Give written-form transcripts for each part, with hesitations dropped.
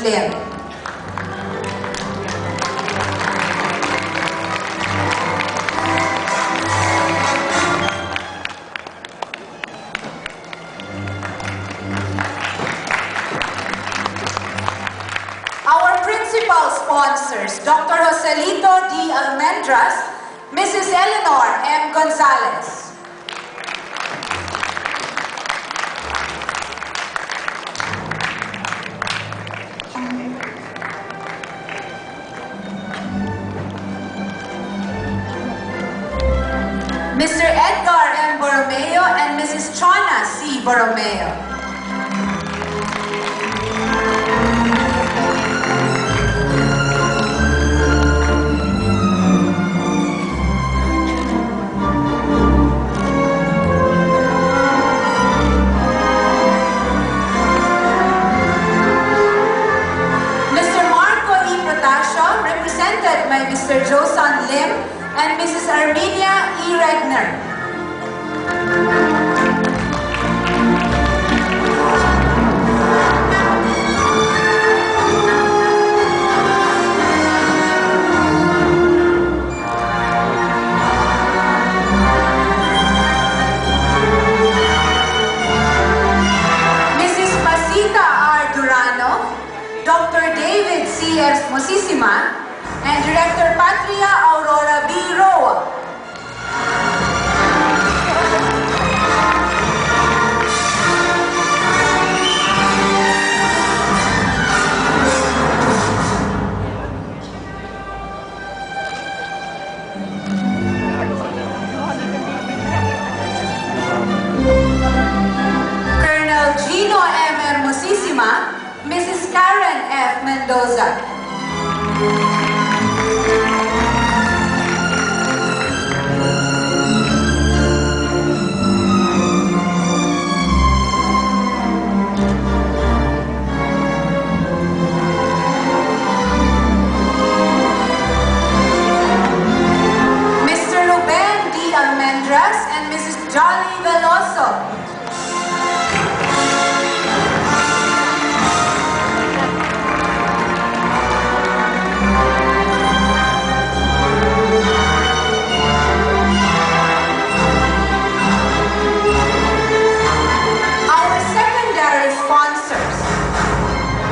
Lim. Our principal sponsors, Dr. Joselito D. Almendras, Mrs. Eleanor M. Gonzalez. Mr. Edgar M. Borromeo and Mrs. Chana C. Borromeo. Represented by Mr. Josan Lim and Mrs. Armenia E. Regner. Mrs. Pasita R. Durano, Dr. David C. Mosisima, and Director Patria Aurora B. Roa. Colonel Gino M. Hermosissima, Mrs. Karen F. Mendoza. Mr. Ruben D. Almendras and Mrs. Jolly Veloso.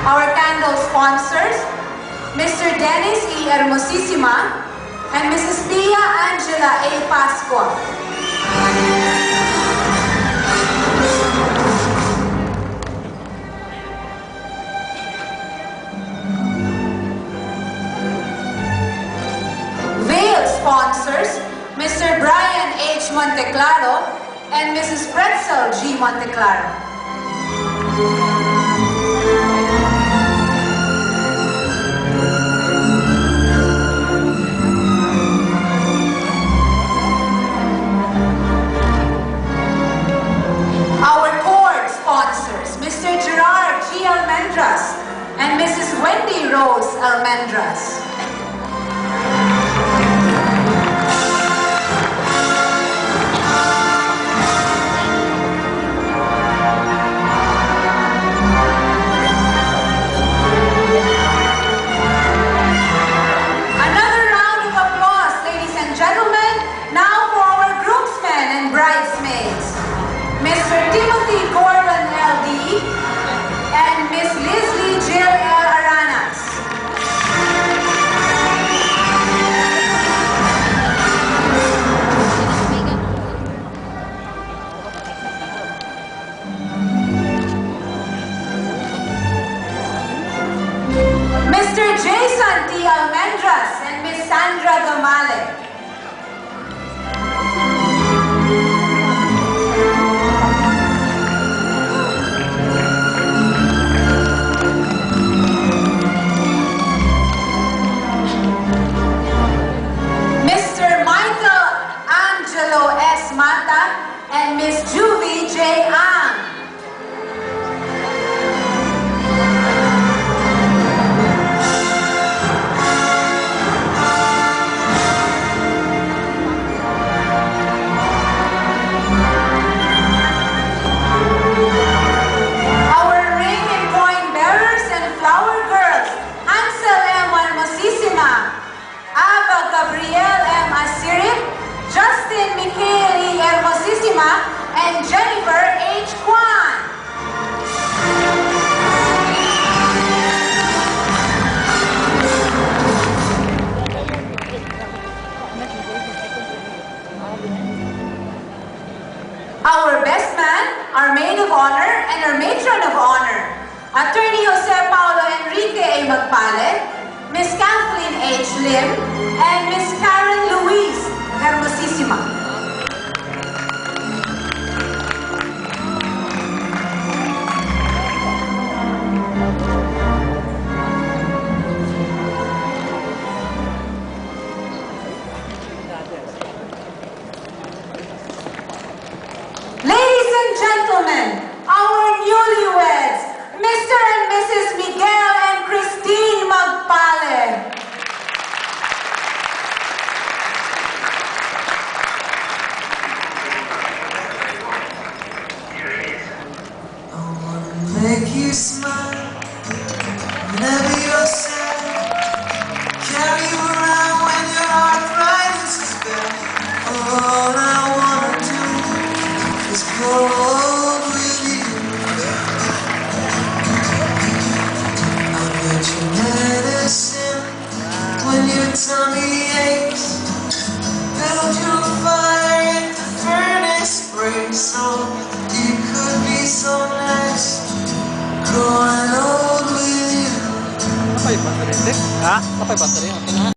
Our candle sponsors, Mr. Dennis E. Hermosissima and Mrs. Pia Angela A. Pascua. Veil sponsors, Mr. Brian H. Monteclaro and Mrs. Pretzel G. Monteclaro. Our cord sponsors, Mr. Gerard G. Almendras and Mrs. Wendy Rose Almendras. Another round of applause, ladies and gentlemen. Now for our groomsmen and bridesmaids. Mr. Timothy Gordon L.D. and Miss Leslie Jill L. Aranas. Mr. Jason T. Almendras and Miss Sandra Gamale. Mr. Michael Angelo S. Mata and Miss Juvie J. Ang. Magpaled, Miss Kathleen H. Lim, and Miss Karen Louise Hermosissima. Ladies and gentlemen, our newlyweds, Mr. and Mrs. Miguel and Christine Magpaled. I wanna make you smile whenever you're sad. Carry you around when your arthritis is bad. All I wanna do is grow old with you. I'll get you medicine when your tummy aches. Build your fire if the furnace breaks. So it could be so nice growing old with you. Apa yung baterai? Ha? Apa yung baterai? Okay na.